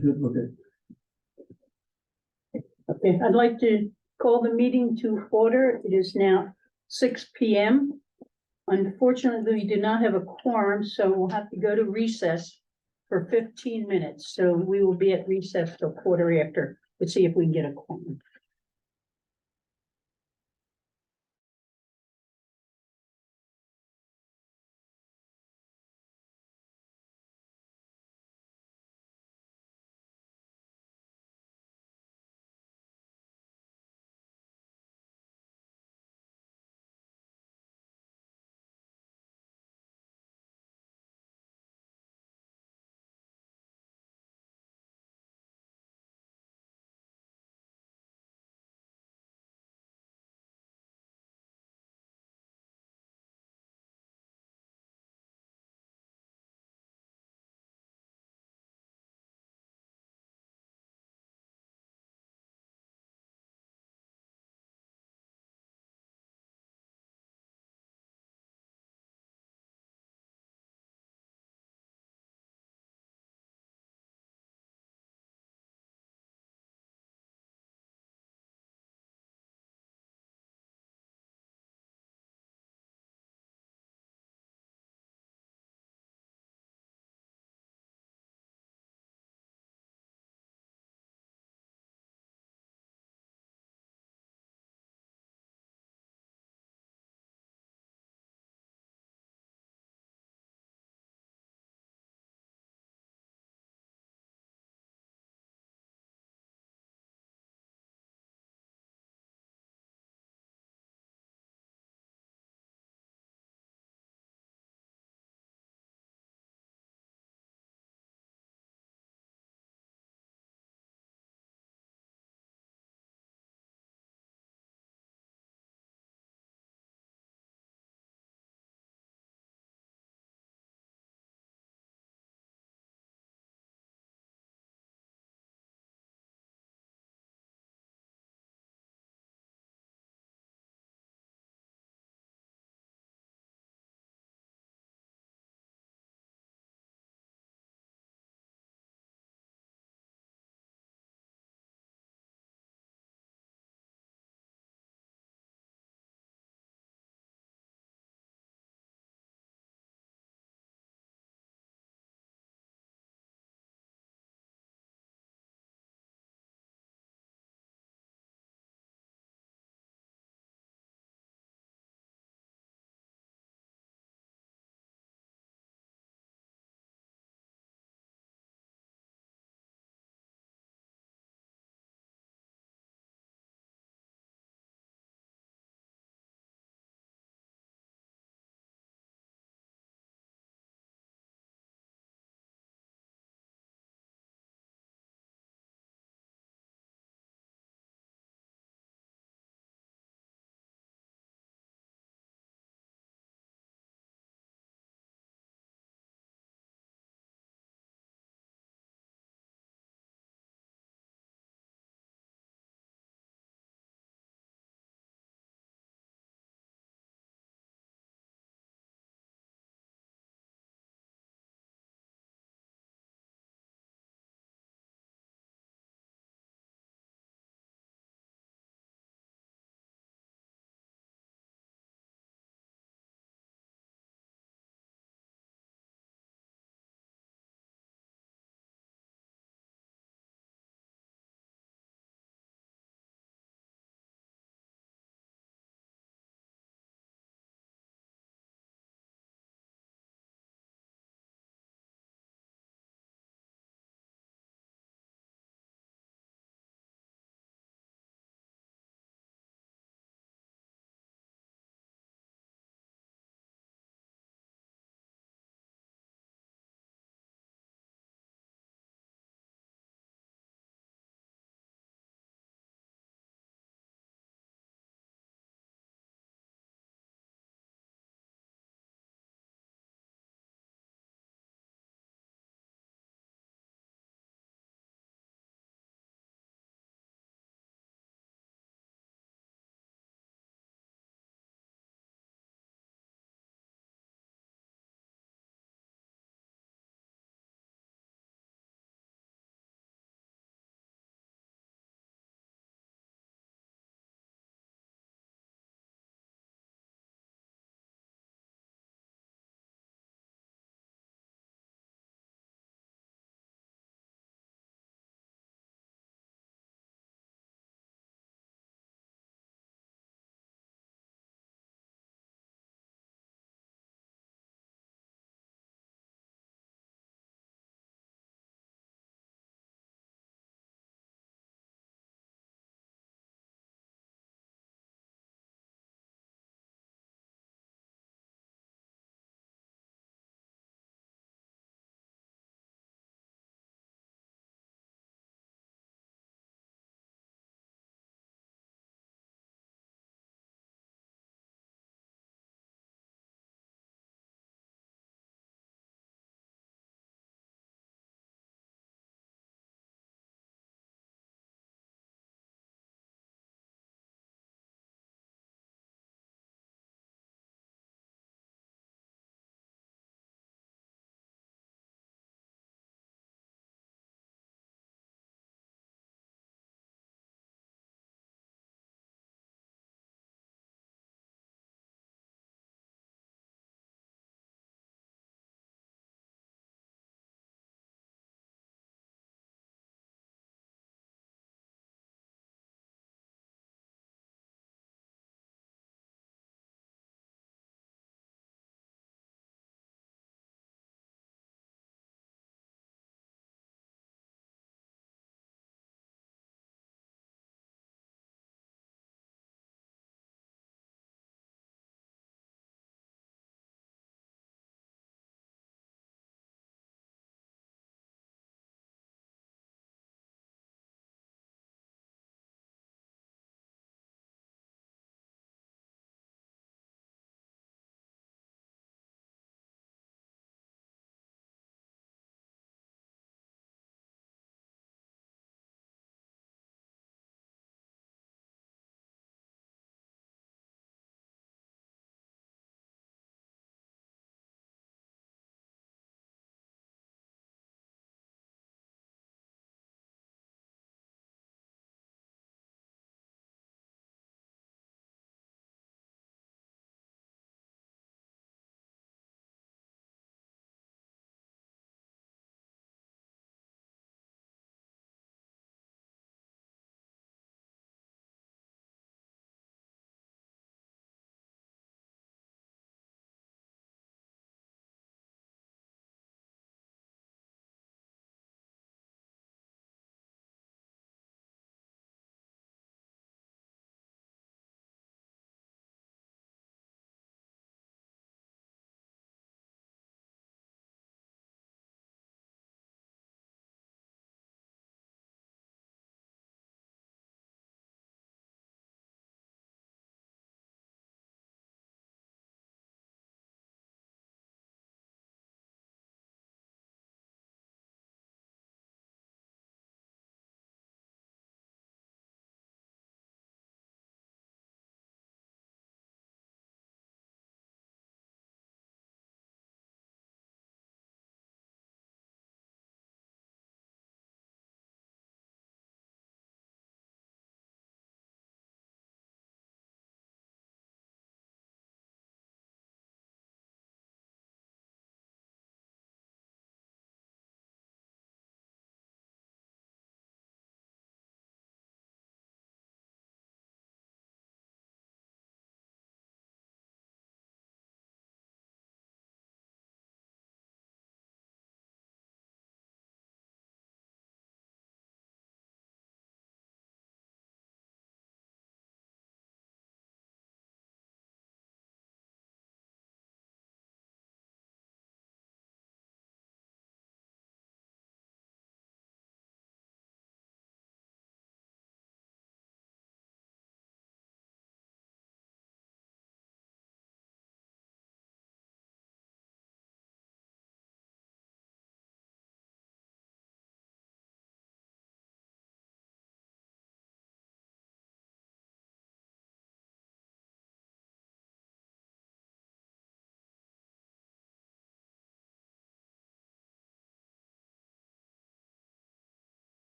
Okay. Okay, I'd like to call the meeting to order. It is now 6 p.m. Unfortunately, we do not have a quorum, so we'll have to go to recess for 15 minutes. So we will be at recess till quarter after. Let's see if we can get a quorum.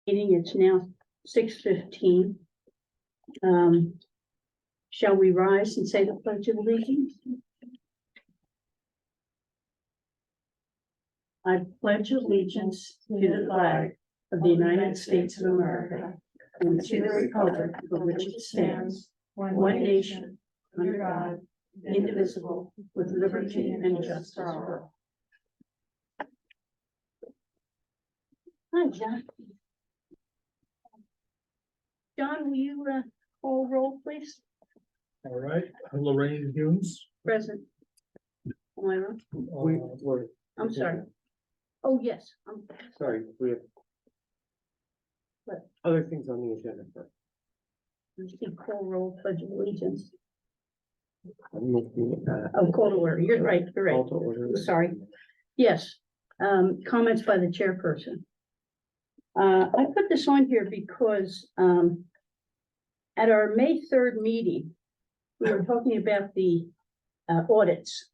Meeting, it's now 6:15. Shall we rise and say the Pledge of Allegiance? I pledge allegiance to the flag of the United States of America and to the republic for which it stands, one nation, under God, indivisible, with liberty and justice for all. Hi, John. John, will you call roll, please? All right, Lorraine Humes. Present. Myra, I'm sorry. Oh, yes, Sorry, we have. What? Other things on the agenda first. let's see, call roll, Pledge of Allegiance. I'm looking at, Oh, call to order. You're right, you're right. call to order. I'm sorry. Yes, comments by the chairperson. I put this on here because, at our May 3rd meeting, we were talking about the, audits.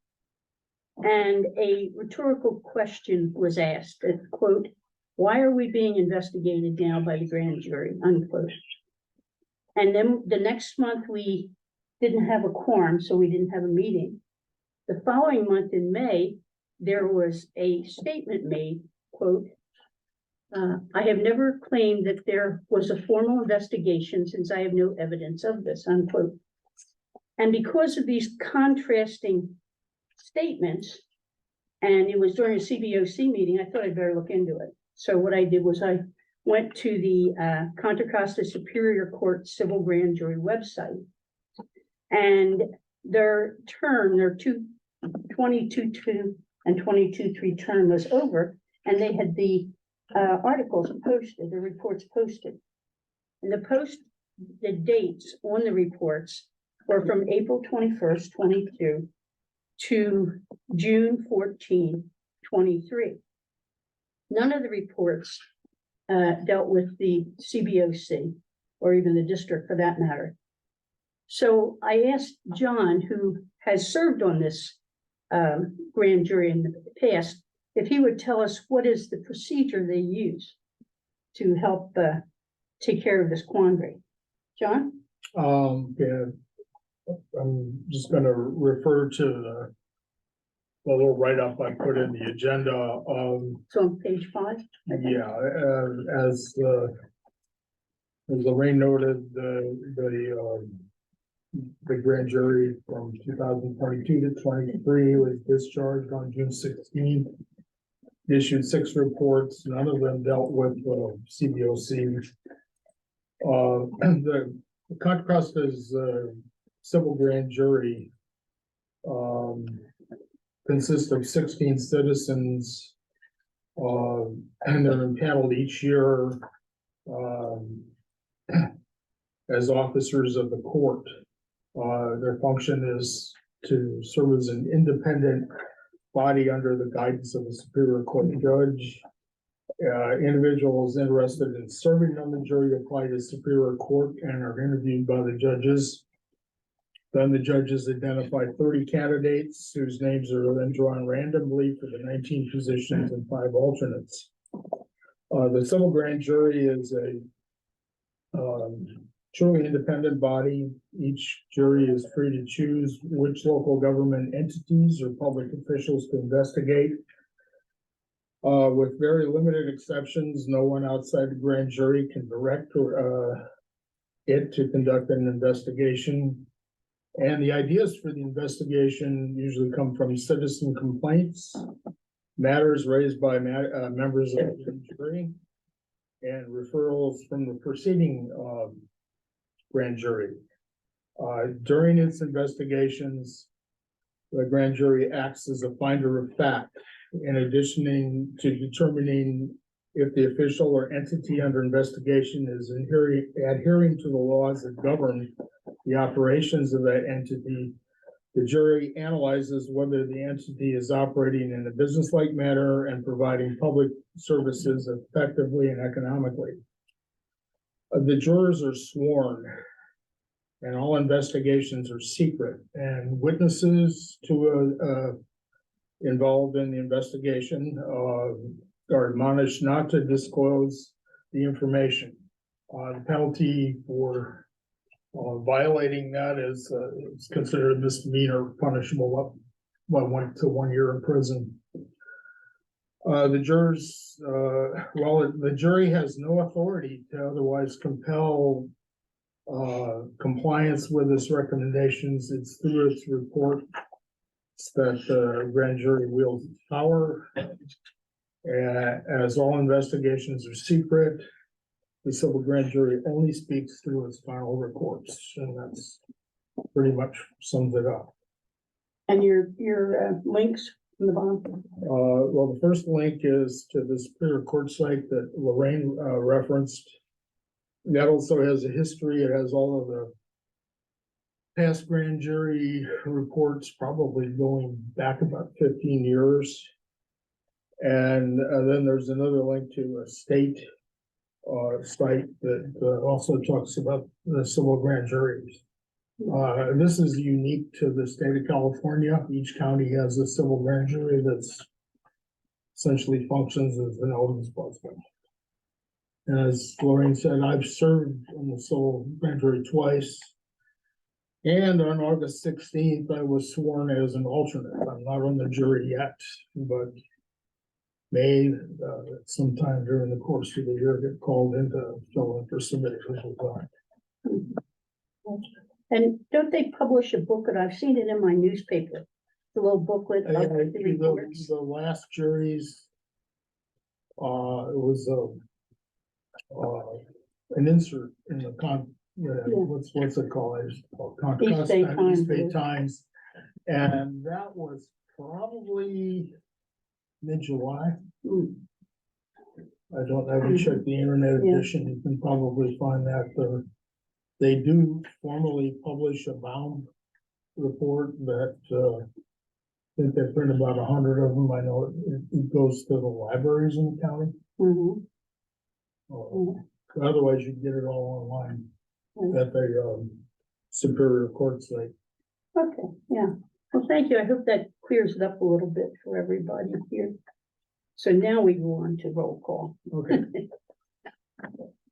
And a rhetorical question was asked, quote, "Why are we being investigated now by the grand jury?" unquote. And then the next month, we didn't have a quorum, so we didn't have a meeting. The following month in May, there was a statement made, quote, "I have never claimed that there was a formal investigation since I have no evidence of this," unquote. And because of these contrasting statements, and it was during a CBOC meeting, I thought I'd better look into it. So what I did was I went to the Contra Costa Superior Court Civil Grand Jury website. And their 22-2 and 22-3 term was over, and they had the articles posted, the reports posted. And the dates on the reports were from April 21st, 22 to June 14, 23. None of the reports dealt with the CBOC or even the district for that matter. So I asked John, who has served on this grand jury in the past, if he would tell us what is the procedure they use to help take care of this quandary. John? Yeah, I'm just gonna refer to the little write-up I put in the agenda. So on page 5? Yeah, as Lorraine noted, the grand jury from 2022 to 23 was discharged on June 16th. Issued 6 reports, none of them dealt with CBOC. The Contra Costa's civil grand jury consists of 16 citizens, and they're impaneled each year as officers of the court. Their function is to serve as an independent body under the guidance of a superior court judge. Individuals interested in serving on the jury apply to superior court and are interviewed by the judges. Then the judges identify 30 candidates whose names are then drawn randomly for the 19 positions and 5 alternates. The civil grand jury is a truly independent body. Each jury is free to choose which local government entities or public officials to investigate. With very limited exceptions, no one outside the grand jury can direct it to conduct an investigation. And the ideas for the investigation usually come from citizen complaints, matters raised by members of the jury, and referrals from the preceding grand jury. During its investigations, the grand jury acts as a finder of fact, in addition to determining if the official or entity under investigation is adhering to the laws that govern the operations of that entity. The jury analyzes whether the entity is operating in a business-like manner and providing public services effectively and economically. The jurors are sworn, and all investigations are secret, and witnesses involved in the investigation are admonished not to disclose the information. The penalty for violating that is considered a misdemeanor, punishable up by 1 to 1 year in prison. The jurors, the jury has no authority to otherwise compel compliance with its recommendations. It's through its report that the grand jury wields power. As all investigations are secret, the civil grand jury only speaks through its final reports, and that's pretty much sums it up. And your links from the bottom? Well, the first link is to the Superior Court site that Lorraine referenced. That also has a history. It has all of the past grand jury reports, probably going back about 15 years. And then there's another link to a state site that also talks about the civil grand juries. This is unique to the state of California. Each county has a civil grand jury that's essentially functions as an ombudsman. As Lorraine said, I've served on the civil grand jury twice. And on August 16th, I was sworn as an alternate. I'm not on the jury yet, but may sometime during the course of the year get called in to fill in for somebody who's resigned. And don't they publish a booklet? I've seen it in my newspaper, the little booklet of the reports. The last juries, it was an insert in the what's it called? It's called East Bay Times. East Bay Times, and that was probably mid-July. I haven't checked the internet edition. You can probably find that there. They do formally publish a bound report that I think they print about 100 of them. I know it goes to the libraries in the county. Otherwise, you can get it all online at the Superior Court site. Okay, yeah. Well, thank you. I hope that clears it up a little bit for everybody here. So now we go on to roll call. Okay.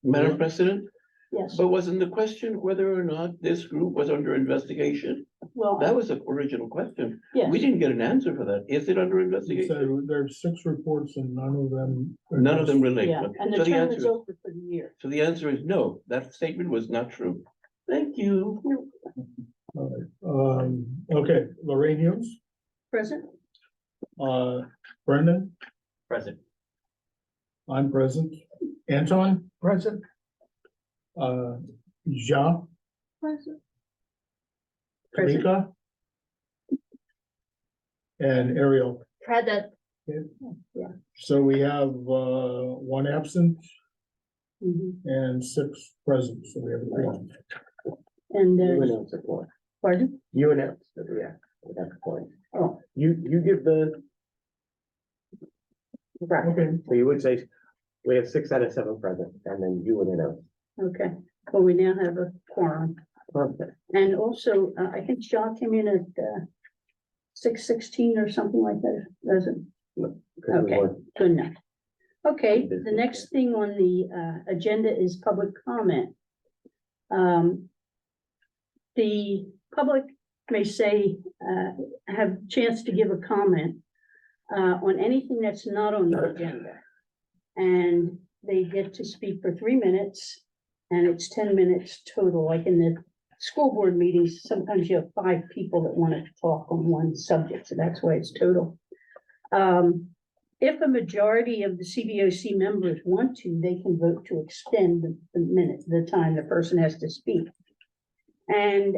Madam President, Yes, but wasn't the question whether or not this group was under investigation? well, That was the original question. yes. We didn't get an answer for that. Is it under So investigation? there's 6 reports and none of them. None of them relate. Yeah, and So the the term answer is is, over for the year. so the answer is no, that statement was not true. Thank you. Okay, Lorraine Hughes, Present? Brendan, Present. I'm present. Anton, present. Ja, Present. Present. Kamika. And Ariel. Present. So we have 1 absent Mhm. and 6 present, so we have a quorum. And, You announce it for. pardon? You announce that we have at that point. Oh, You give the. Right, Okay, so you would say, we have 6 out of 7 present, and then you would announce. okay. Well, we now have a quorum. Perfect. And also, I think Shaw came in at 6:16 or something like that, doesn't? Okay, good enough. Okay, the next thing on the agenda is public comment. The public may say, have a chance to give a comment on anything that's not on the agenda. And they get to speak for 3 minutes, and it's 10 minutes total. Like in the school board meetings, sometimes you have 5 people that want to talk on one subject, so that's why it's total. If a majority of the CBOC members want to, they can vote to extend the time the person has to speak. And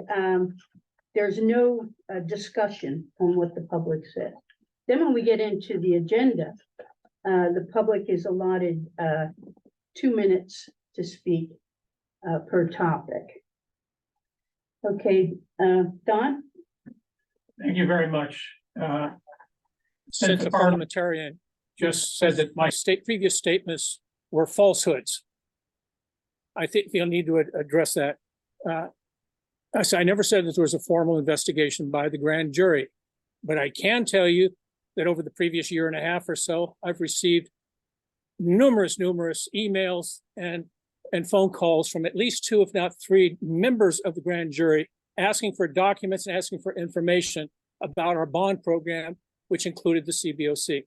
there's no discussion on what the public said. Then when we get into the agenda, the public is allotted 2 minutes to speak per topic. Okay, Don? Thank you very much. Since the parliamentarian just said that my previous statements were falsehoods, I think you'll need to address that. I never said that there was a formal investigation by the grand jury, but I can tell you that over the previous year and a half or so, I've received numerous emails and phone calls from at least 2, if not 3 members of the grand jury asking for documents and asking for information about our bond program, which included the CBOC.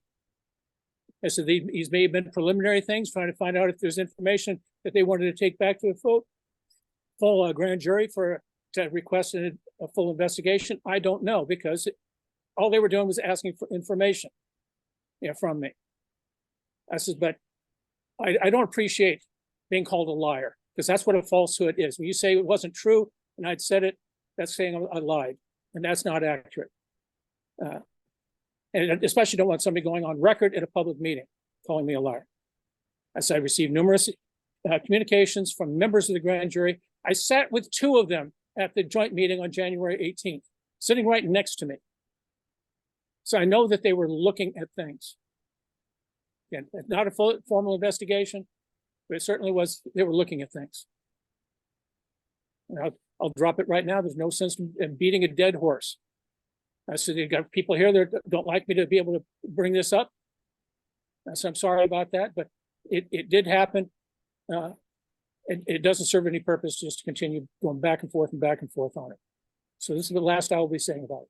And so these may have been preliminary things, trying to find out if there's information that they wanted to take back to the full grand jury to request a full investigation. I don't know, because all they were doing was asking for information, from me. I said, but I don't appreciate being called a liar, because that's what a falsehood is. When you say it wasn't true and I'd said it, that's saying I lied, and that's not accurate. And especially don't want somebody going on record at a public meeting calling me a liar. As I received numerous communications from members of the grand jury. I sat with 2 of them at the joint meeting on January 18th, sitting right next to me. So I know that they were looking at things. Again, not a formal investigation, but it certainly was, they were looking at things. And I'll drop it right now. There's no sense in beating a dead horse. I said, you got people here that don't like me to be able to bring this up. So I'm sorry about that, but it did happen. It doesn't serve any purpose just to continue going back and forth on it. So this is the last I will be saying about it.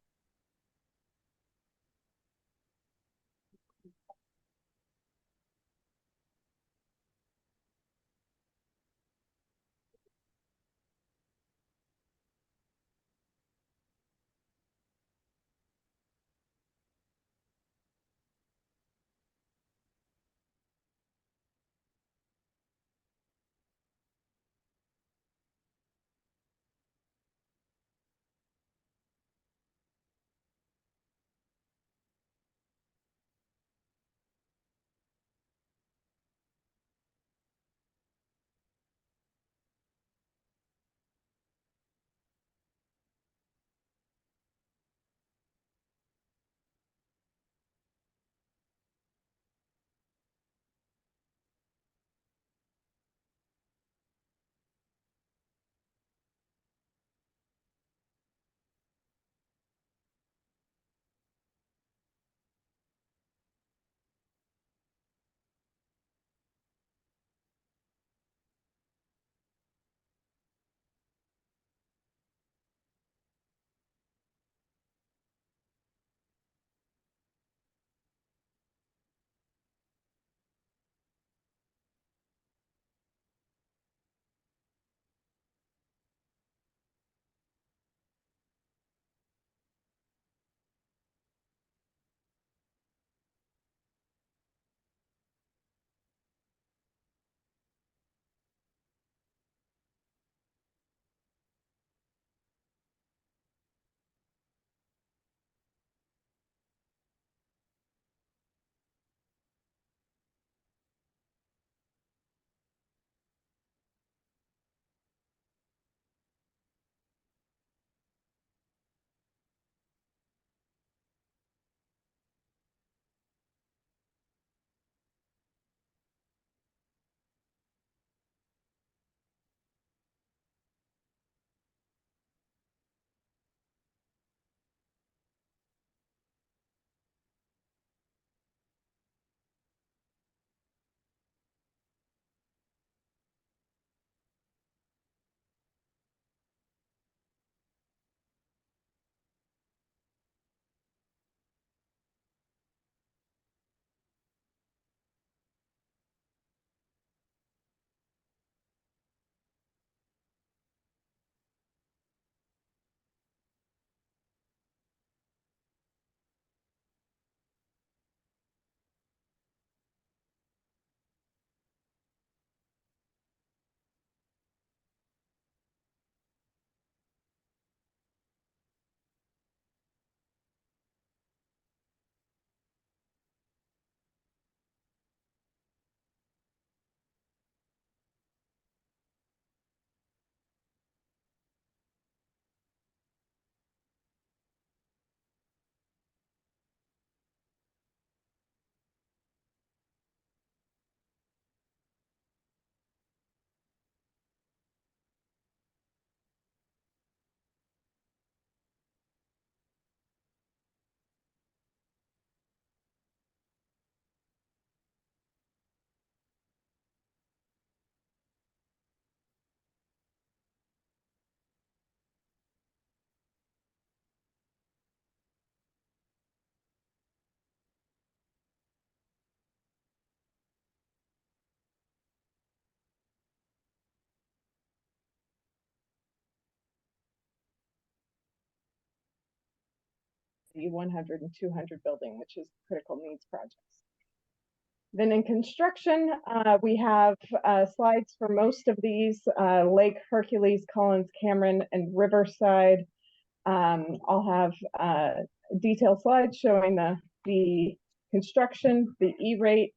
the 100 and 200 building, which is critical needs projects. Then in construction, we have slides for most of these, Lake, Hercules, Collins, Cameron, and Riverside. I'll have detailed slides showing the construction, the E-rate.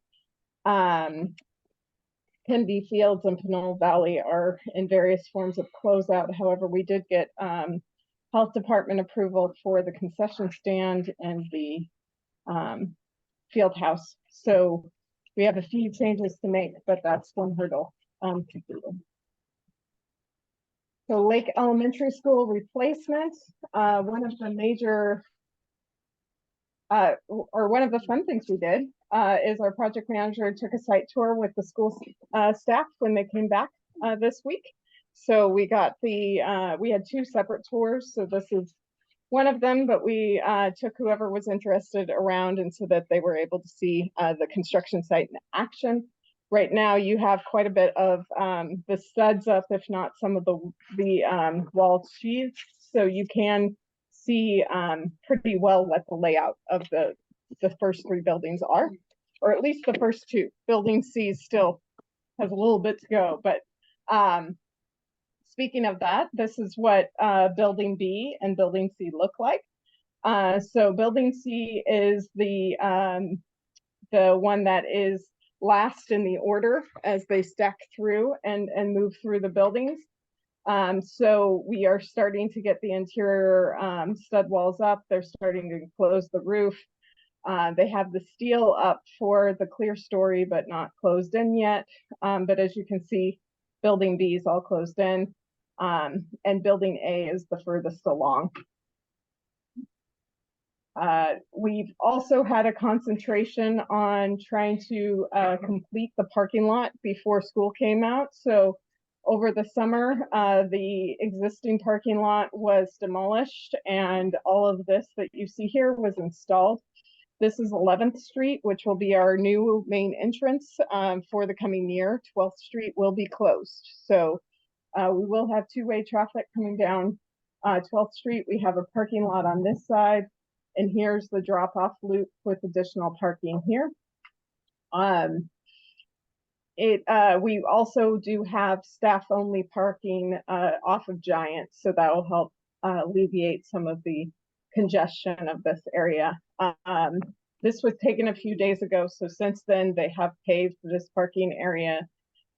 Kennedy Fields and Pinole Valley are in various forms of closeout. However, we did get health department approval for the concession stand and the field house. So we have a few changes to make, but that's one hurdle completed. So Lake Elementary School replacement, one of the major, or one of the fun things we did is our project manager took a site tour with the school staff when they came back this week. So we got we had two separate tours. So this is one of them, but we took whoever was interested around, and so that they were able to see the construction site in action. Right now, you have quite a bit of the studs up, if not some of the wall sheaths, so you can see pretty well what the layout of the first three buildings are, or at least the first two. Building C still has a little bit to go, but speaking of that, this is what Building B and Building C look like. So Building C is the one that is last in the order as they stack through and move through the buildings. So we are starting to get the interior stud walls up. They're starting to close the roof. They have the steel up for the clear story, but not closed in yet. But as you can see, Building B is all closed in. And Building A is the furthest along. We've also had a concentration on trying to complete the parking lot before school came out. So over the summer, the existing parking lot was demolished, and all of this that you see here was installed. This is 11th Street, which will be our new main entrance for the coming year. 12th Street will be closed. So we will have two-way traffic coming down 12th Street. We have a parking lot on this side, and here's the drop-off loop with additional parking here. We also do have staff-only parking off of Giant, so that will help alleviate some of the congestion of this area. This was taken a few days ago, so since then they have paved this parking area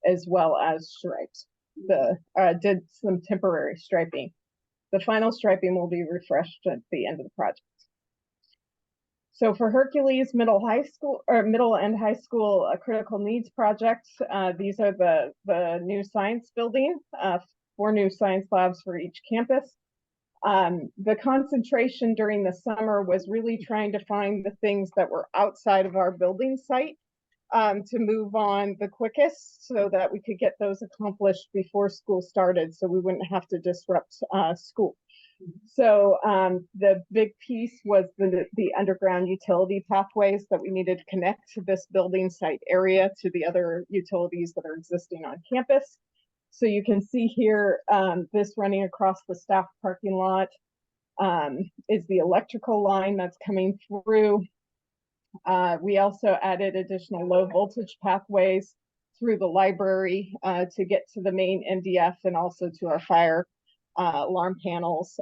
as well as striped. Did some temporary striping. The final striping will be refreshed at the end of the project. So for Hercules Middle and High School critical needs projects, these are the new science building, 4 new science labs for each campus. The concentration during the summer was really trying to find the things that were outside of our building site to move on the quickest so that we could get those accomplished before school started, so we wouldn't have to disrupt school. So the big piece was the underground utility pathways that we needed to connect to this building site area to the other utilities that are existing on campus. So you can see here, this running across the staff parking lot is the electrical line that's coming through. We also added additional low voltage pathways through the library to get to the main MDF and also to our fire alarm panels.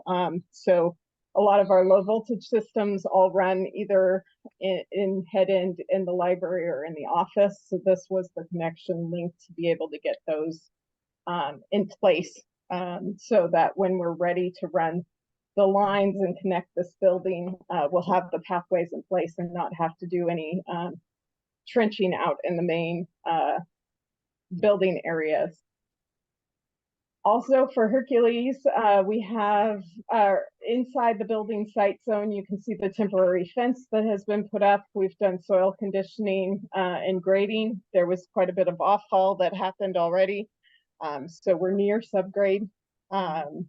So a lot of our low voltage systems all run either in head end in the library or in the office. So this was the connection link to be able to get those in place so that when we're ready to run the lines and connect this building, we'll have the pathways in place and not have to do any trenching out in the main building areas. Also for Hercules, we have inside the building site zone, you can see the temporary fence that has been put up. We've done soil conditioning and grading. There was quite a bit of off-haul that happened already. So we're near subgrade, and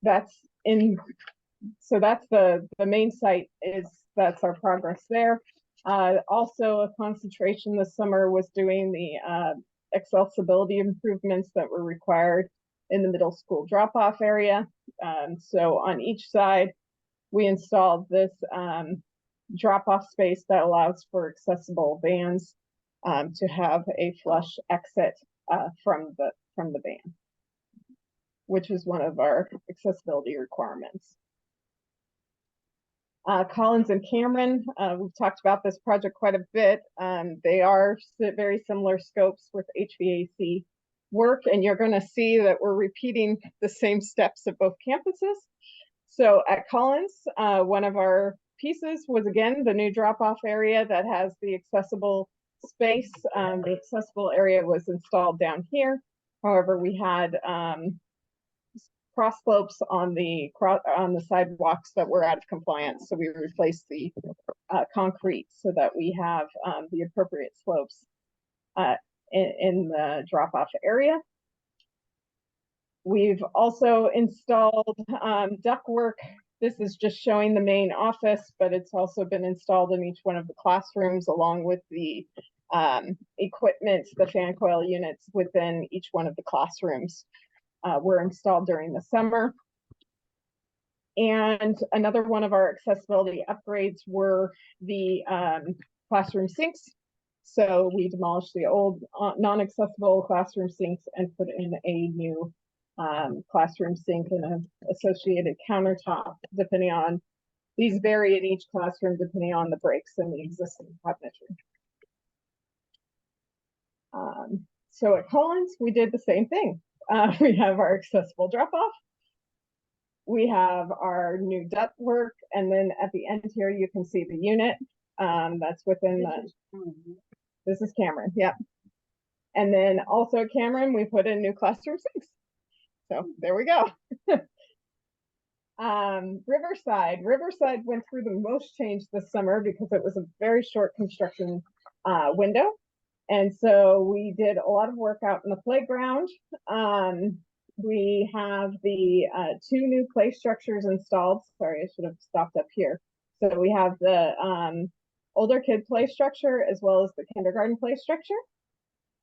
that's the main site that's our progress there. Also a concentration this summer was doing the accessibility improvements that were required in the middle school drop-off area. So on each side, we installed this drop-off space that allows for accessible vans to have a flush exit from the van, which is one of our accessibility requirements. Collins and Cameron, we've talked about this project quite a bit. They are very similar scopes with HVAC work, and you're going to see that we're repeating the same steps at both campuses. So at Collins, one of our pieces was, again, the new drop-off area that has the accessible space. The accessible area was installed down here. However, we had cross slopes on the sidewalks that were out of compliance, so we replaced the concrete so that we have the appropriate slopes in the drop-off area. We've also installed ductwork. This is just showing the main office, but it's also been installed in each one of the classrooms, along with the equipment, the fan coil units within each one of the classrooms were installed during the summer. And another one of our accessibility upgrades were the classroom sinks. So we demolished the old non-accessible classroom sinks and put in a new classroom sink and an associated countertop, depending on, these vary in each classroom depending on the breaks in the existing cabinetry. So at Collins, we did the same thing. We have our accessible drop-off. We have our new ductwork, and then at the end here, you can see the unit that's within the. This is Cameron, yep. And then also at Cameron, we put in new classroom sinks. So there we go. Riverside went through the most change this summer because it was a very short construction window. And so we did a lot of work out in the playground. We have the 2 new play structures installed. Sorry, I should have stopped up here. So we have the older kid play structure as well as the kindergarten play structure.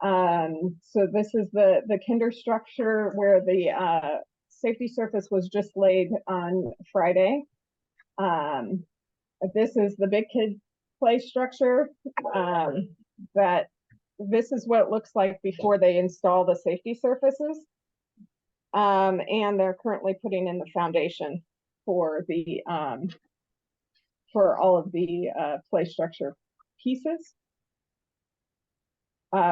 So this is the kinder structure where the safety surface was just laid on Friday. This is the big kid play structure that this is what it looks like before they install the safety surfaces. And they're currently putting in the foundation for the for all of the play structure pieces.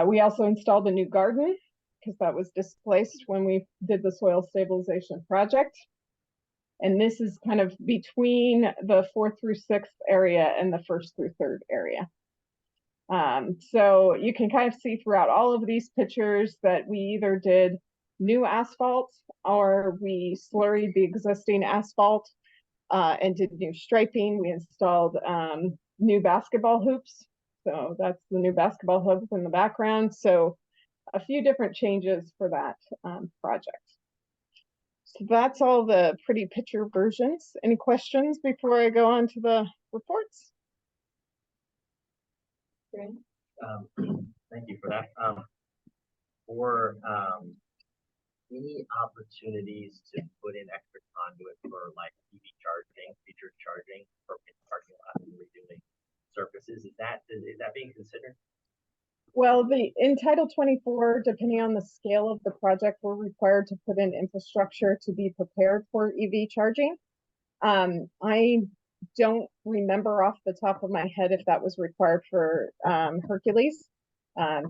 We also installed a new garden because that was displaced when we did the soil stabilization project. And this is kind of between the 4th through 6th area and the 1st through 3rd area. So you can kind of see throughout all of these pictures that we either did new asphalt or we slurried the existing asphalt and did new striping. We installed new basketball hoops. So that's the new basketball hoops in the background. So a few different changes for that project. So that's all the pretty picture versions. Any questions before I go on to the reports? Thank you for that. For any opportunities to put in extra conduit for like EV charging, featured charging for parking lots and redoing surfaces, is that being considered? Well, in Title 24, depending on the scale of the project, we're required to put in infrastructure to be prepared for EV charging. I don't remember off the top of my head if that was required for Hercules,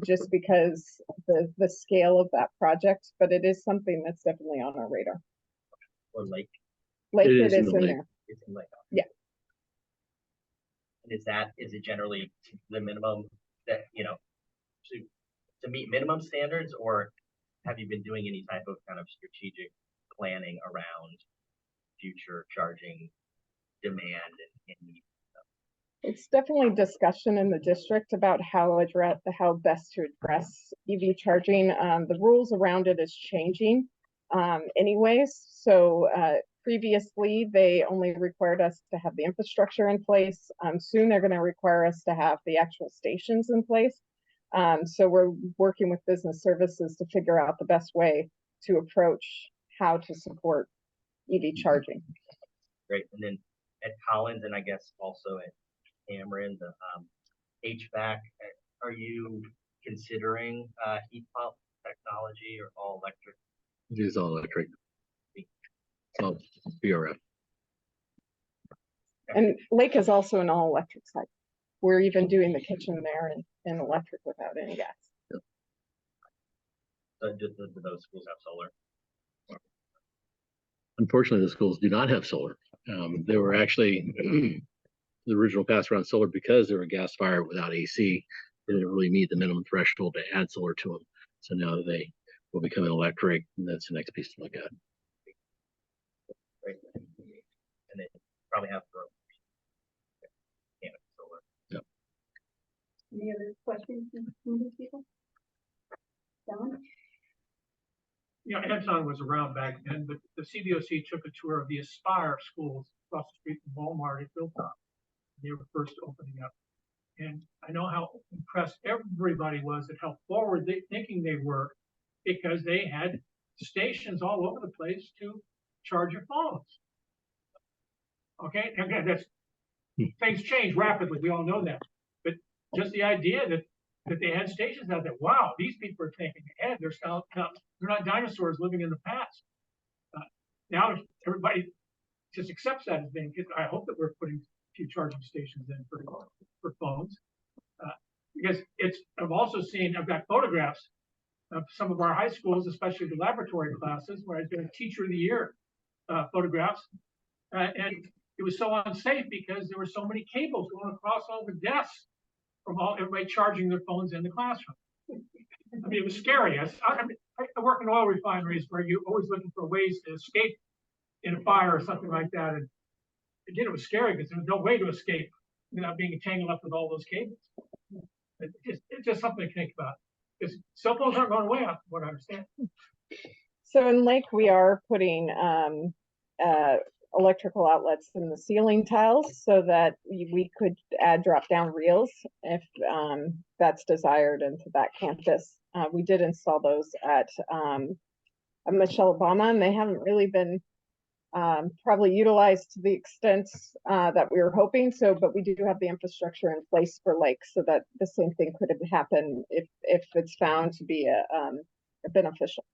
just because the scale of that project, but it is something that's definitely on our radar. Or Lake? Lake, it is in there. It's in Lake. Yeah. And is it generally the minimum that, to meet minimum standards, or have you been doing any type of kind of strategic planning around future charging demand and need? It's definitely discussion in the district about how best to address EV charging. The rules around it is changing anyways. So previously, they only required us to have the infrastructure in place. Soon, they're going to require us to have the actual stations in place. So we're working with business services to figure out the best way to approach how to support EV charging. Great. And then at Collins and I guess also at Cameron, the HVAC, are you considering heat pump technology or all electric? It is all electric. Oh, BRF. And Lake is also an all electric site. We're even doing the kitchen there in electric without any gas. So do those schools have solar? Unfortunately, the schools do not have solar. They were actually the original pass around solar because they were gas fired without AC. They didn't really meet the minimum threshold to add solar to them. So now they will become an electric, and that's the next piece to look at. Right. And they probably have for solar. Yep. Any other questions from these people? Don? You know, Edson was around back then, but the CBOC took a tour of the Aspire schools across the street from Walmart at Hilltop. They were first opening up. And I know how impressed everybody was at how forward thinking they were, because they had stations all over the place to charge your phones. Okay, again, things change rapidly. We all know that. But just the idea that they had stations out there, wow, these people are thinking ahead. They're not dinosaurs living in the past. Now everybody just accepts that as being. I hope that we're putting a few charging stations in for phones, because I've also seen. I've got photographs of some of our high schools, especially the laboratory classes, where I was doing Teacher of the Year photographs, and it was so unsafe because there were so many cables going across all the desks from everybody charging their phones in the classroom. I mean, it was scary. I work in oil refineries where you're always looking for ways to escape in a fire or something like that. And again, it was scary because there was no way to escape without being tangled up with all those cables. It's just something to think about. Because cell phones aren't going away, from what I understand. So in Lake, we are putting electrical outlets in the ceiling tiles so that we could add drop-down reels if that's desired into that campus. We did install those at Michelle Obama, and they haven't really been probably utilized to the extent that we were hoping. So, but we do have the infrastructure in place for Lake so that the same thing could have happened if it's found to be a beneficial.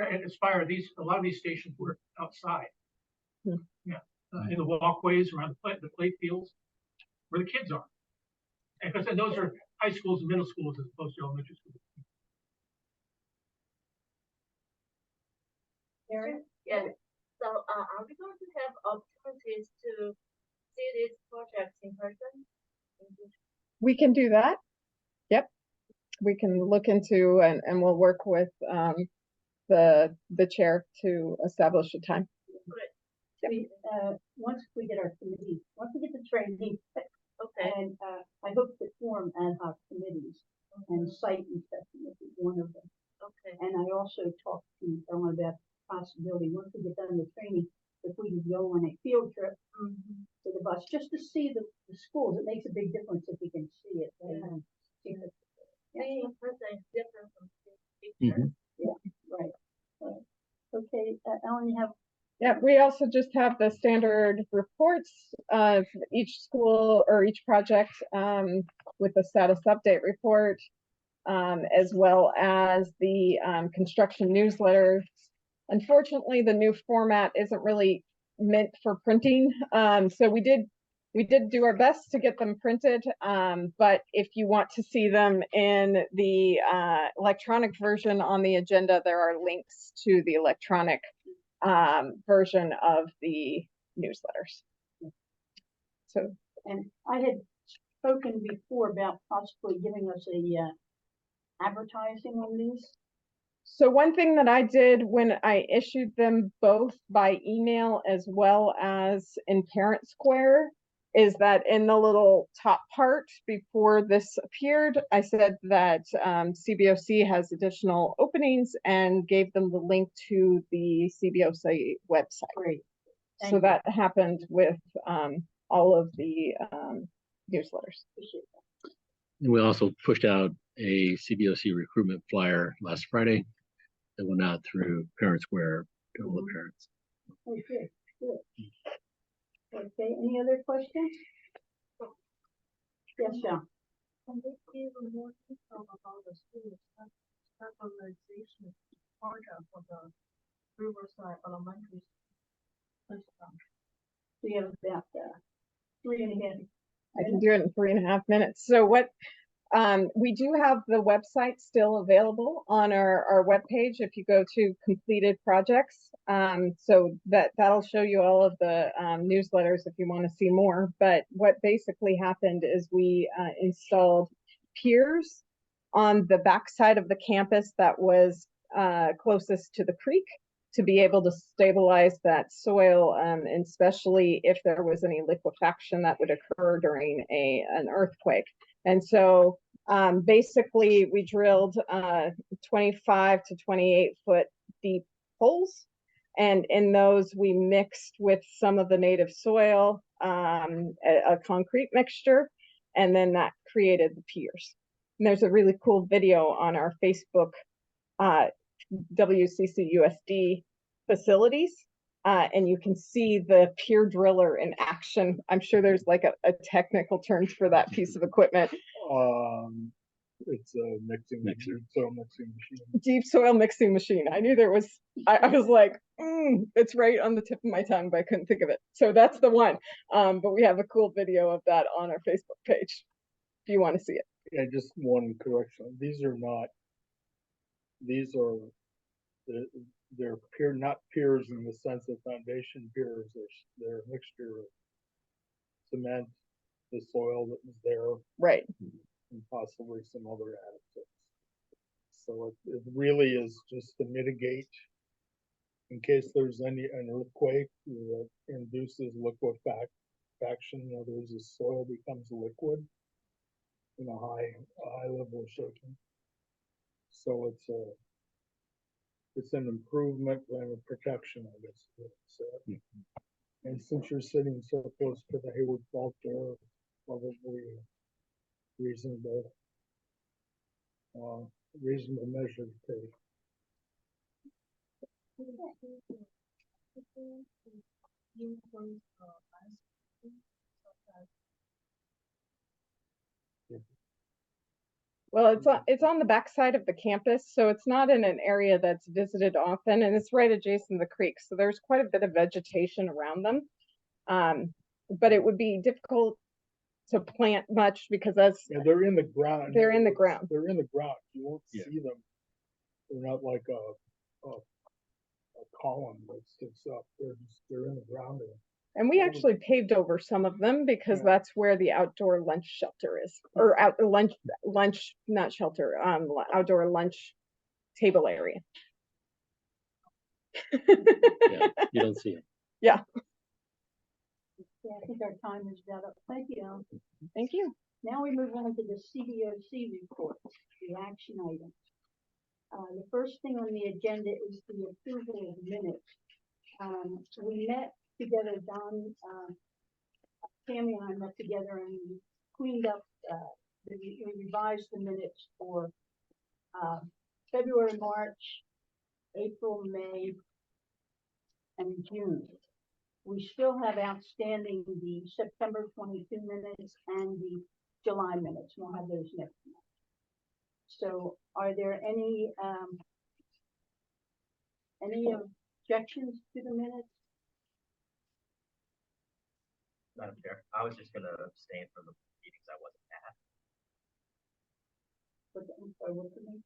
At Aspire, a lot of these stations were outside. Yeah, in the walkways around the play fields where the kids are. And because those are high schools and middle schools as opposed to elementary schools. Yes. So are we going to have opportunities to see these projects in person? We can do that. Yep. We can look into and we'll work with the chair to establish a time. Once we get the training, Okay. and I hope to form ad hoc committees, and site inspection will be one of them. Okay. And I also talked to Ellen about possibility, once we get done with training, if we could go on a field trip to the bus, just to see the schools. It makes a big difference if we can see it. Seeing in person is different from picture. Yeah, right. Okay, Ellen, you have. Yeah, we also just have the standard reports of each school or each project with the status update report, as well as the construction newsletter. Unfortunately, the new format isn't really meant for printing. So we did do our best to get them printed. But if you want to see them in the electronic version on the agenda, there are links to the electronic version of the newsletters. So, And I had spoken before about possibly giving us a advertising on these. so one thing that I did when I issued them both by email as well as in Parent Square is that in the little top part before this appeared, I said that CBOC has additional openings and gave them the link to the CBOC website. Great. So that happened with all of the newsletters. And we also pushed out a CBOC recruitment flyer last Friday that went out through Parent Square to all the parents. Oh, good, good. Okay, any other questions? Yes, Sean. Can they give more detail about the school stabilization project for the Riverside Elementary School? We have about 3.5. I can do it in 3.5 minutes. So what, we do have the website still available on our webpage if you go to completed projects. So that'll show you all of the newsletters if you want to see more. But what basically happened is we installed piers on the backside of the campus that was closest to the creek to be able to stabilize that soil, and especially if there was any liquefaction that would occur during an earthquake. And so basically we drilled 25 to 28 foot deep holes. And in those we mixed with some of the native soil, a concrete mixture, and then that created the piers. And there's a really cool video on our Facebook WCC USD facilities, and you can see the pier driller in action. I'm sure there's like a technical term for that piece of equipment. It's a mixing machine. Deep soil mixing machine. I knew there was, I was like, it's right on the tip of my tongue, but I couldn't think of it. So that's the one. But we have a cool video of that on our Facebook page if you want to see it. Yeah, just one correction. These are, they're not piers in the sense of foundation piers. They're a mixture of cement, the soil that was there, Right. and possibly some other additives. So it really is just to mitigate in case there's an earthquake that induces liquefaction. In other words, the soil becomes liquid in a high level of shaking. So it's an improvement and a protection, I guess. And since you're sitting so close to the Hayward Fault there, probably reasonable measure to take. Well, it's on the backside of the campus, so it's not in an area that's visited often, and it's right adjacent to the creek, so there's quite a bit of vegetation around them. But it would be difficult to plant much because they're in the ground. They're in the ground. They're in the ground. You won't see them. They're not like a column that sticks up. They're in the ground. And we actually paved over some of them because that's where the outdoor lunch shelter is, or not shelter, outdoor lunch table area. Yeah, you don't see it. Yeah. Yeah, I think our time is about up. Thank you. Thank you. Now we move on to the CDOC report, the action items. The first thing on the agenda is the approval of minutes. We met together, Don, Tammy and I met together and we cleaned up, we revised the minutes for February, March, April, May, and June. We still have outstanding the September 22 minutes and the July minutes. We'll have those next month. So are there any objections to the minutes? Madam Chair, I was just gonna abstain from the meetings I wasn't at. I'm sorry, what's the name?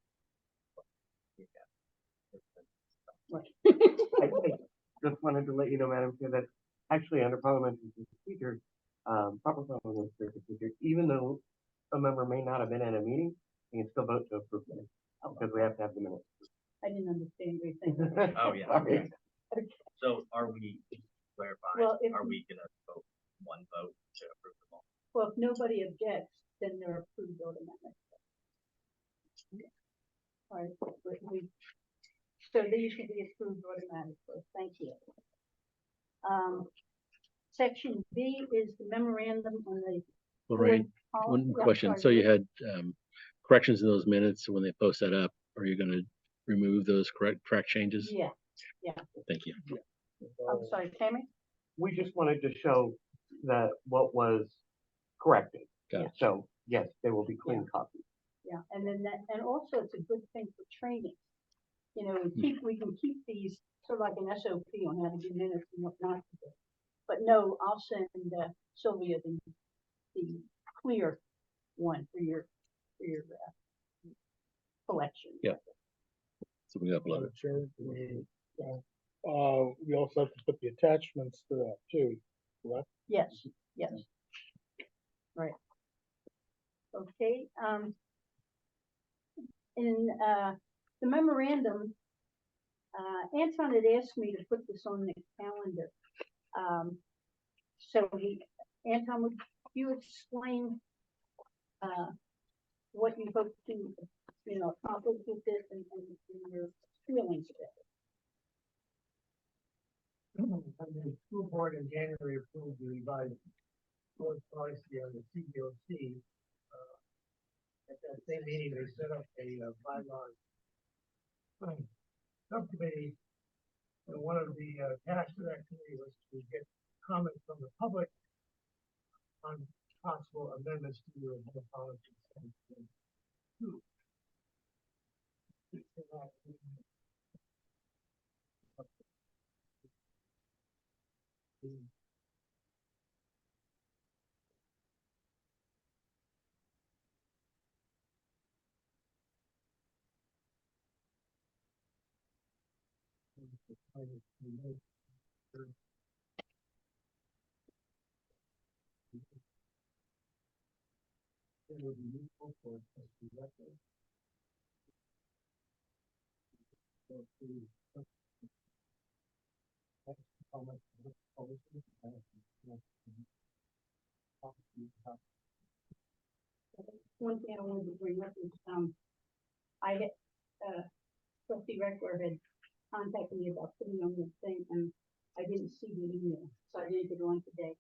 I just wanted to let you know, Madam Chair, that actually under parliamentary procedure, proper parliamentary procedure, even though a member may not have been at a meeting, you can still vote to approve it because we have to have the minutes. I didn't understand your thing. Oh, yeah. Sorry. So are we, clarify, Well, are we gonna vote one vote to approve them all? Well, if nobody objects, then they're approved automatically. All right, so these should be approved automatically. Thank you. Section B is the memorandum on the. Lorraine, one question. So you had corrections in those minutes. So when they post that up, are you going to remove those correct changes? Yeah. Thank you. I'm sorry, Tammy? we just wanted to show that what was corrected. Got it. So, yes, they will be clean copies. Yeah, and then that, and also it's a good thing for training. You know, we can keep these sort of like an SOP on how to do minutes and what not to do. But no, I'll send Sylvia the clear one for your collection. Yeah. So we upload it. Chair, we also have to put the attachments to that too, correct? Yes, yes. Right. Okay, in the memorandum, Anton had asked me to put this on the calendar. So Anton, would you explain what you hope to, you know, accomplish with this and your feelings about The school board in January approved the revised board policy on the CBOC. At that same meeting, they set up a bylaws subcommittee. And one of the tasks of that committee was to get comments from the public on possible amendments to the board policy. One thing I wanted to bring up is, I had, trustee Reckler had contacted me about putting on this thing, and I didn't see the email, so I didn't get on today.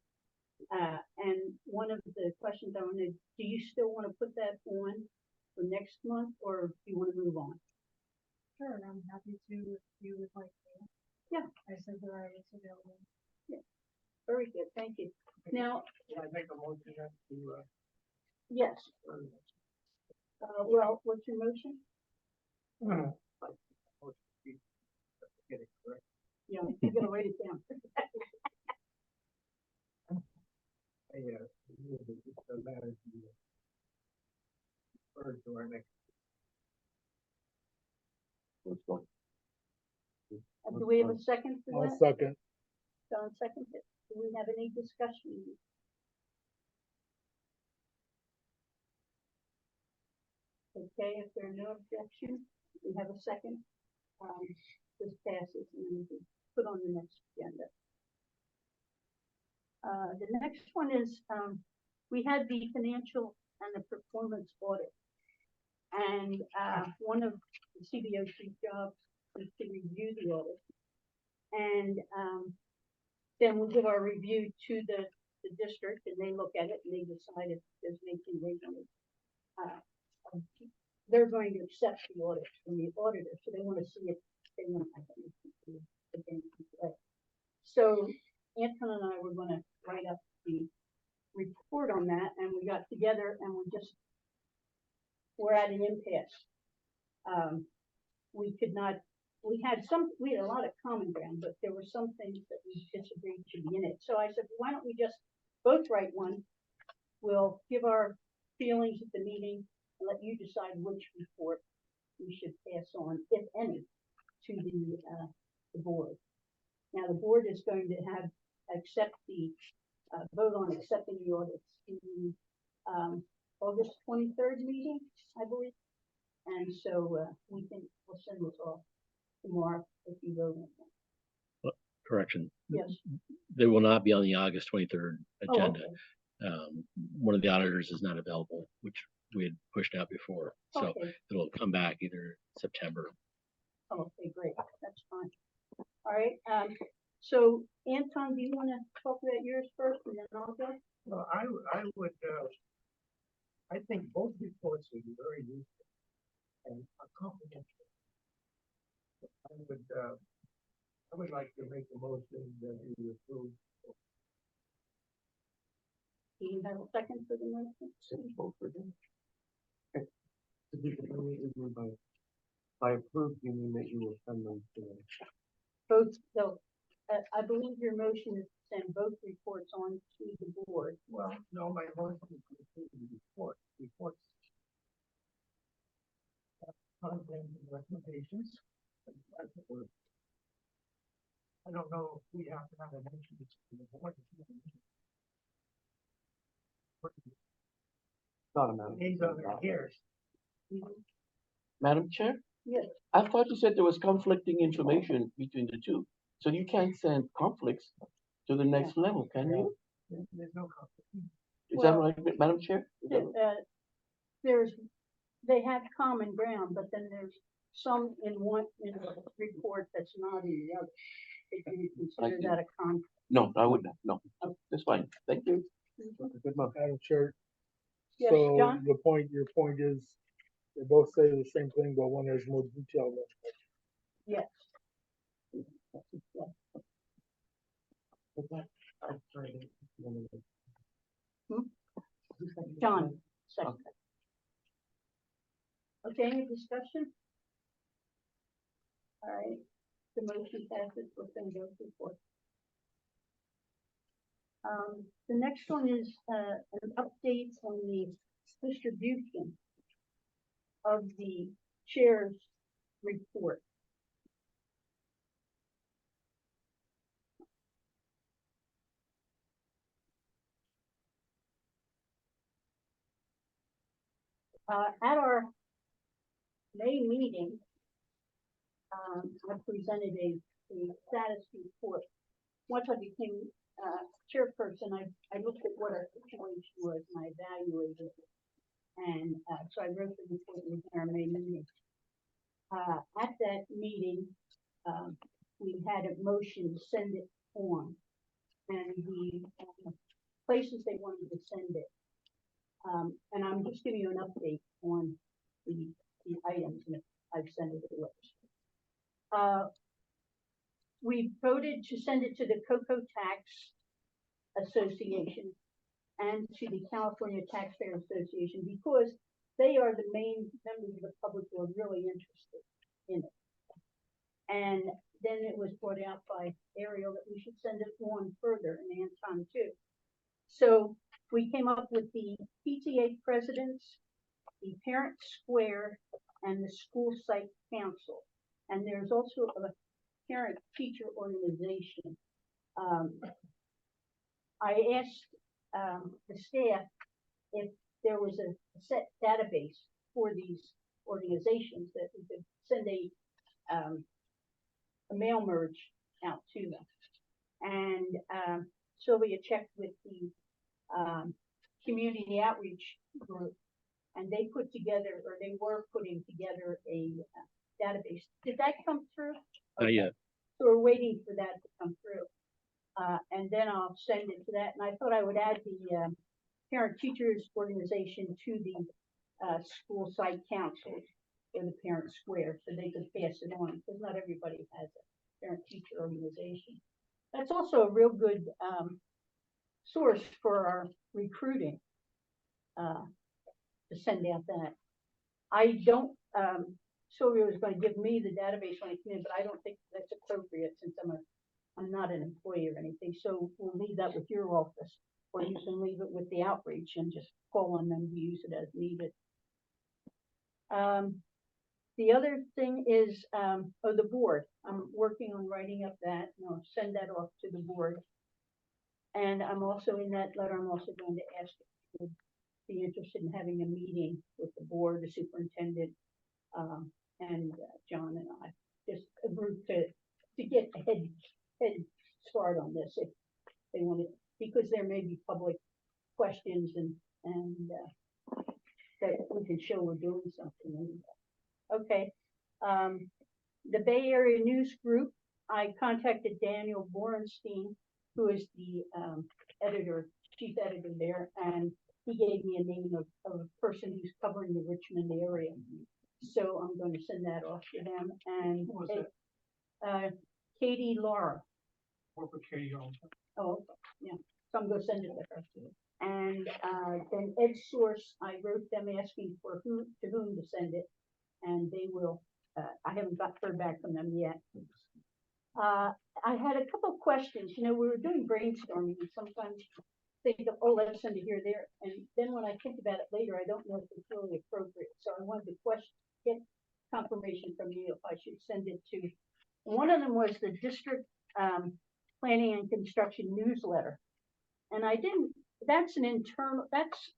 And one of the questions I wanted, do you still want to put that on for next month, or do you want to move on? Sure, I'm happy to, if you would like to. Yeah. I said that I was available. Very good, thank you. Now, Can I make a motion to, yes, well, what's your motion? get it correct? Yeah, you're gonna write it down. Yeah, it's a matter to refer to our next. Do we have a second for that? Second. John second it. Do we have any discussion? Okay, if there are no objections, we have a second. This passes and we can put on the next agenda. The next one is, we had the financial and the performance audit. And, one of the CBOC jobs is to review the audit. And, then we'll give our review to the district and they look at it and they decide if there's anything they want to, they're going to accept the audit from the auditor, so they want to see if they want to have anything again. So Anton and I were going to write up the report on that, and we got together and we're at an impasse. We could not. We had a lot of common ground, but there were some things that we disagreed to be in it. So I said, well, why don't we just both write one? We'll give our feelings at the meeting and let you decide which report we should pass on, if any, to the board. Now, the board is going to accept the vote on accepting the audits in the August 23rd meeting, I believe. And so we'll send this off tomorrow if you vote on that. Correction. Yes. They will not be on the August 23rd agenda. Oh, okay. One of the auditors is not available, which we had pushed out before. So Okay. it'll come back either September. Okay, great. That's fine. All right. So Anton, do you want to talk about yours first and then I'll go? Well, I would, I think both reports would be very useful and comprehensive. I would like to make a motion that we approve Do you have a second for the motion? To be completely by approved, you mean that you will send them to them? Both, so, I believe your motion is to send both reports on to the board. Well, no, my motion is to approve the reports. Content and recommendations. I don't know if we have to have a motion to the board. Not a matter. He's over here. Madam Chair, Yes, I thought you said there was conflicting information between the two. So you can't send conflicts to the next level, can you? There's no conflict. Is that Well, right, Madam Chair? Is that right? there's, they have common ground, but then there's some in the report that's not in the other. If you consider see. that a conflict. No, I would not, no, that's fine, thank you. Good luck. Madam Chair. Yes, So John? your point is, they both say the same thing, but one has more detail than. Yes. John, second. Okay, any discussion? All right, the motion passes for Fendo's report. The next one is, an update on the distribution of the chair's report. At our May meeting, I presented a status report. Once I became chairperson, I looked at what our situation was and I evaluated it. And so I wrote the report in our May meeting. At that meeting, we had a motion to send it on, and the places they wanted to send it. And I'm just giving you an update on the items, and I've sent it away. We voted to send it to the Cocoa Tax Association and to the California Taxpayer Association because they are the main members of the public who are really interested in it. And then it was brought out by Ariel that we should send it on further, and Anton too. So we came up with the PTA presidents, the Parent Square, and the School Site Council. And there's also a parent teacher organization. I asked the staff if there was a set database for these organizations that we could send a mail merge out to them. And Sylvia checked with the community outreach group, and they put together, or they were putting together a database. Did that come through? Yeah. So we're waiting for that to come through. And then I'll send it to that. And I thought I would add the parent teachers organization to the school site council or the parent square so they could pass it on, because not everybody has a parent teacher organization. That's also a real good source for our recruiting to send out that. I don't, Sylvia was going to give me the database when I came in, but I don't think that's appropriate since I'm not an employee or anything. So we'll leave that with your office, or you can leave it with the outreach and just call on them to use it as needed. The other thing is, the board. I'm working on writing up that, and I'll send that off to the board. And I'm also in that letter, I'm also going to ask if you would be interested in having a meeting with the board, the superintendent, and John and I, just a group to get a head start on this if they want it, because there may be public questions and that we can show we're doing something. Okay. The Bay Area News Group, I contacted Daniel Borenstein, who is the chief editor there, and he gave me a name of a person who's covering the Richmond area. So I'm going to send that off to them. And Katie Laura. Corporate Katie also. Oh, yeah. So I'm going to send it to her. And Then EdSource, I wrote them asking for to whom to send it, and they will, I haven't heard back from them yet. I had a couple questions. You know, we were doing brainstorming, and sometimes think of, oh, let's send it here, there, and then when I think about it later, I don't know if it's really appropriate. So I wanted to get confirmation from you if I should send it to. One of them was the district planning and construction newsletter, and I didn't. That's an internal. That's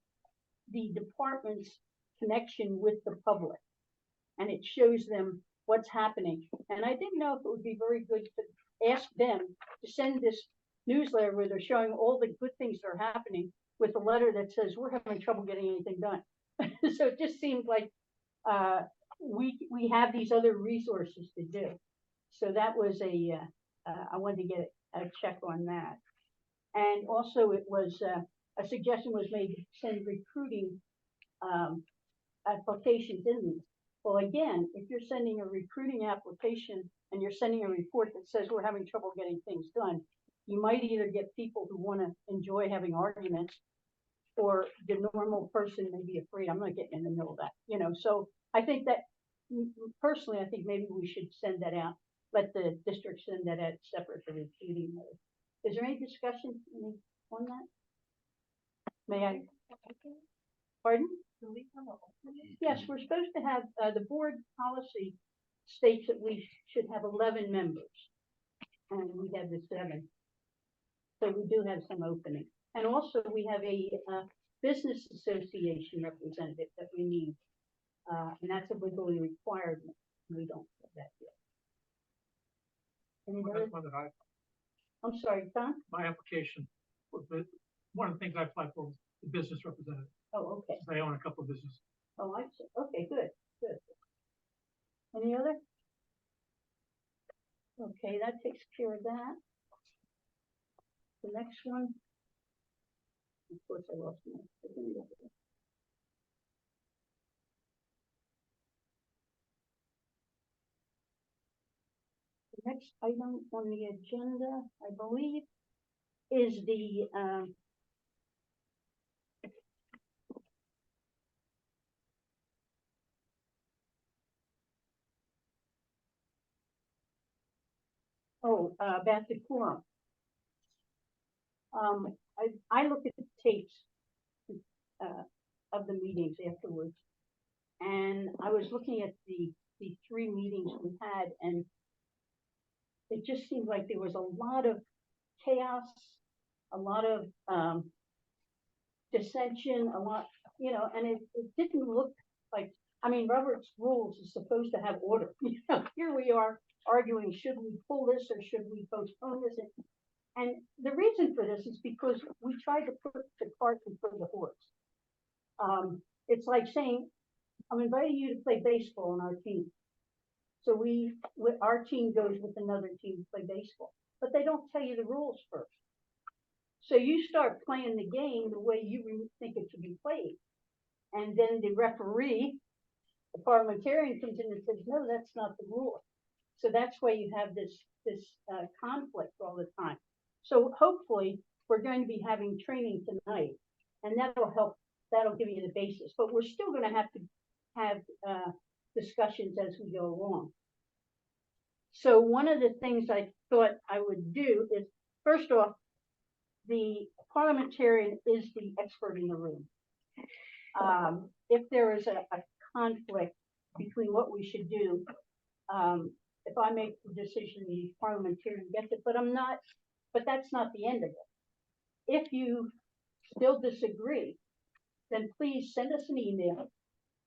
the department's connection with the public, and it shows them what's happening. And I didn't know if it would be very good to ask them to send this newsletter where they're showing all the good things that are happening with a letter that says we're having trouble getting anything done. So it just seemed like we have these other resources to do. So that was I wanted to get a check on that. And also it was a suggestion was made to send recruiting applications in these. Well, again, if you're sending a recruiting application and you're sending a report that says we're having trouble getting things done, you might either get people who want to enjoy having arguments, or the normal person may be afraid, I'm not getting in the middle of that, you know. So I think that, personally, I think maybe we should send that out, let the district send that out separate for recruiting. Is there any discussion on that? May I? Pardon? Yes, we're supposed to have, the board policy states that we should have 11 members, and we have the 7. So we do have some opening. And also we have a business association representative that we need, and that's a legally required. We don't have that yet. Any other? I'm sorry, Tom? My application, one of the things I applied for was the business representative. Oh, okay. I own a couple of businesses. Oh, I see. Okay, good, good. Any other? Okay, that takes care of that. The next one. Of course, I lost my. The next item on the agenda, I believe, is the about the quorum. I look at the tapes of the meetings afterwards, and I was looking at the 3 meetings we had, and it just seemed like there was a lot of chaos, a lot of dissension, a lot, you know, and it didn't look like, I mean, Robert's rules is supposed to have order. You know, here we are arguing, should we pull this or should we postpone this? And the reason for this is because we tried to put the cart before the horse. It's like saying, I'm inviting you to play baseball on our team. So our team goes with another team to play baseball, but they don't tell you the rules first. So you start playing the game the way you think it should be played. And then the referee, the parliamentarian, comes in and says, no, that's not the rule. So that's why you have this conflict all the time. So hopefully we're going to be having training tonight, and that'll help. That'll give you the basis. But we're still going to have discussions as we go along. So one of the things I thought I would do is, first off, the parliamentarian is the expert in the room. If there is a conflict between what we should do, if I make the decision, the parliamentarian gets it, but that's not the end of it. If you still disagree, then please send us an email,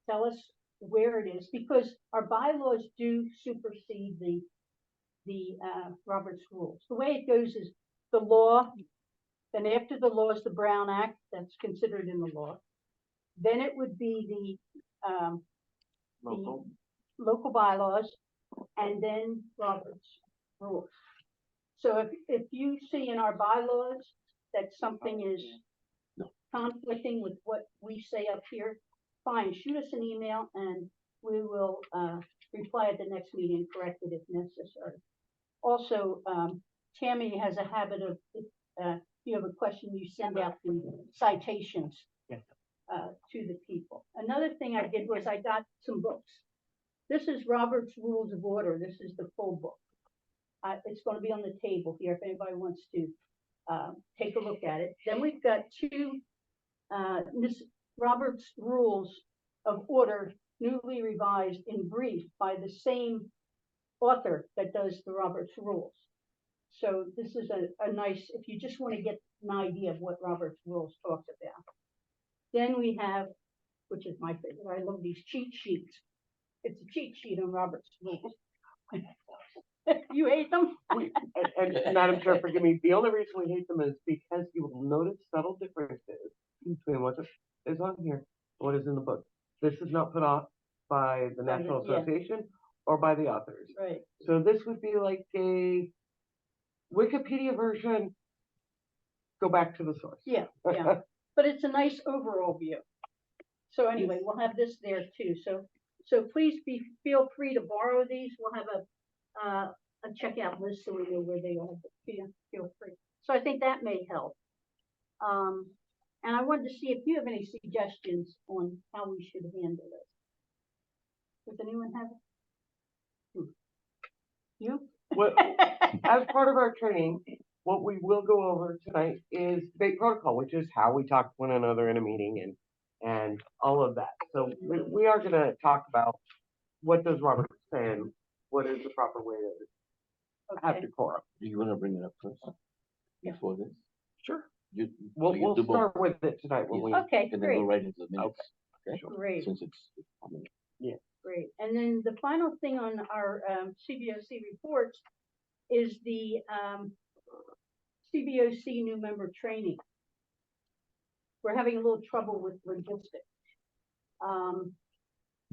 tell us where it is, because our bylaws do supersede the Robert's rules. The way it goes is the law, then after the law is the Brown Act, that's considered in the law. Then it would be the local bylaws, and then Robert's rules. So if you see in our bylaws that something is conflicting with what we say up here, fine, shoot us an email and we will reply at the next meeting and correct it if necessary. Also, Tammy has a habit of, if you have a question, you send out the citations to the people. Another thing I did was I got some books. This is Robert's Rules of Order. This is the full book. It's going to be on the table here if anybody wants to take a look at it. Then we've got two Robert's Rules of Order, newly revised in brief by the same author that does the Robert's Rules. So this is a nice, if you just want to get an idea of what Robert's Rules talks about. Then we have, which is my favorite, I love these cheat sheets. It's a cheat sheet on Robert's Rules. You hate them? And Madam Chair, forgive me, the only reason we hate them is because you will notice subtle differences between what is on here and what is in the book. This is not put off by the National Yeah. Association or by the authors. Right. So this would be like a Wikipedia version, go back to the source. Yeah, yeah. But it's a nice overall view. So anyway, we'll have this there too. So please feel free to borrow these. We'll have a checkout list so we know where they are. But feel free. So I think that may help. And I wanted to see if you have any suggestions on how we should handle this. Does anyone have? You? Well, as part of our training, what we will go over tonight is debate protocol, which is how we talk to one another in a meeting and all of that. So we are going to talk about what does Robert say and what is the proper way to have Okay. decorum. Do you wanna bring it up first? Yeah. Before this? Sure. You, We'll do both, start with it tonight when we. Okay, and then go great, right into the minutes, okay? great. Since it's, I mean, Great. And then the final thing on our CBOC reports is the CBOC new member training. We're having a little trouble with logistics.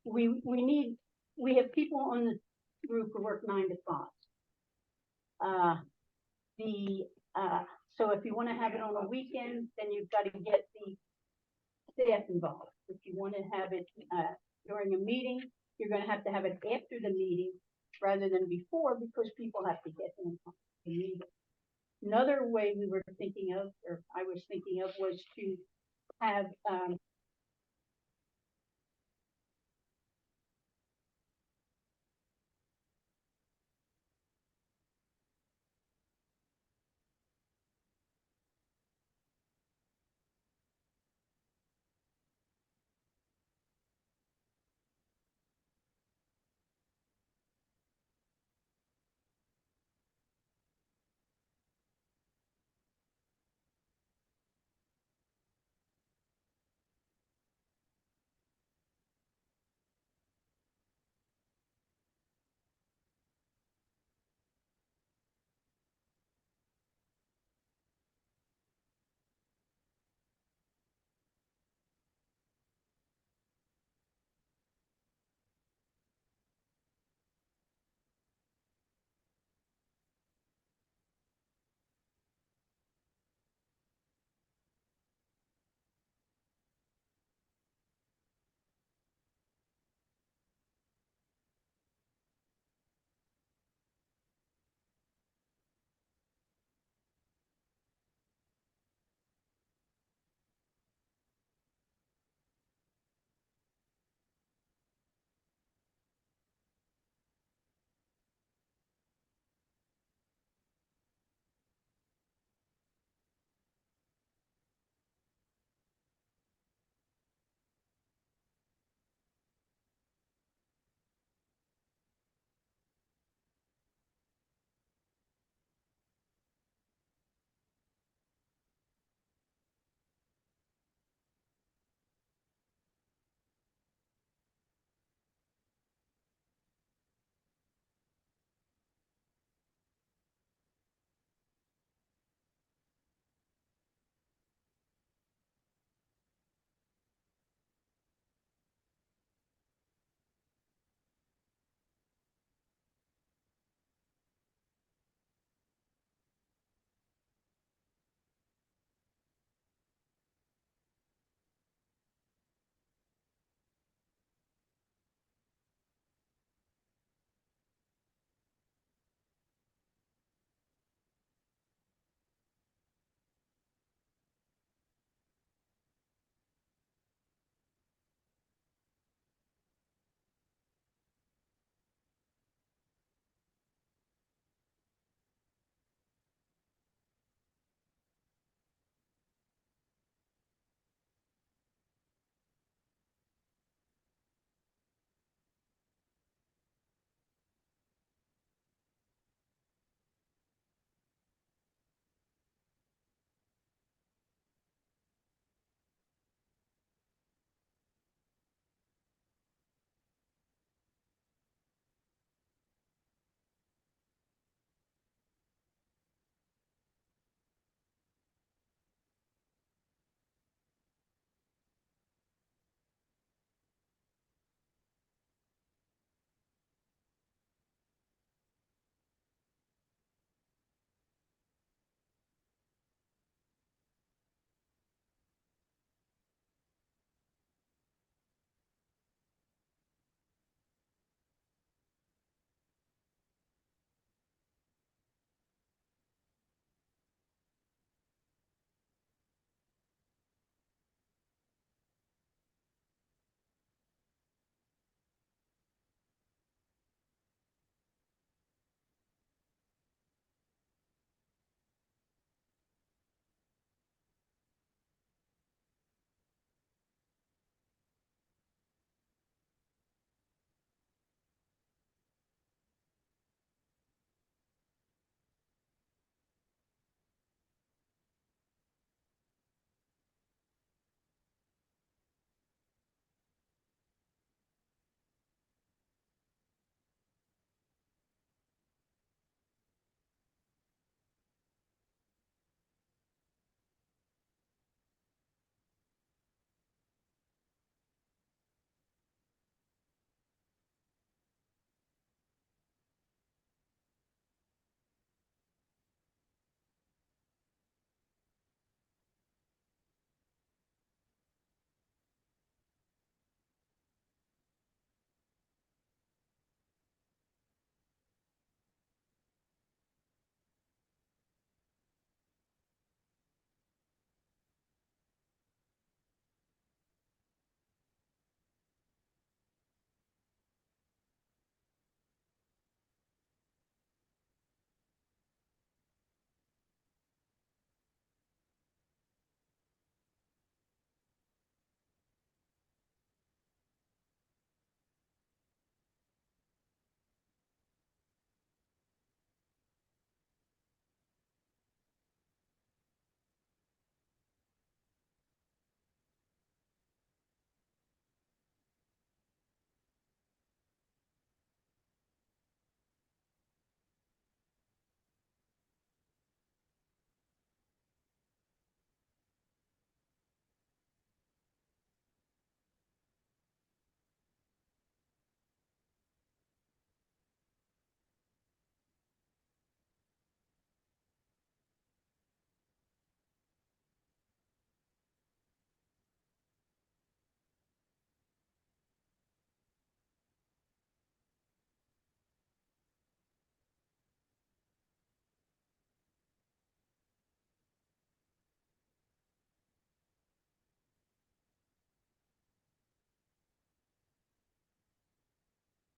We have people on the group who work 9 to 5. So if you want to have it on a weekend, then you've got to get the staff involved. If you want to have it during a meeting, you're going to have it after the meeting rather than before, because people have to get in the meeting. Another way we were thinking of, or I was thinking of, was to have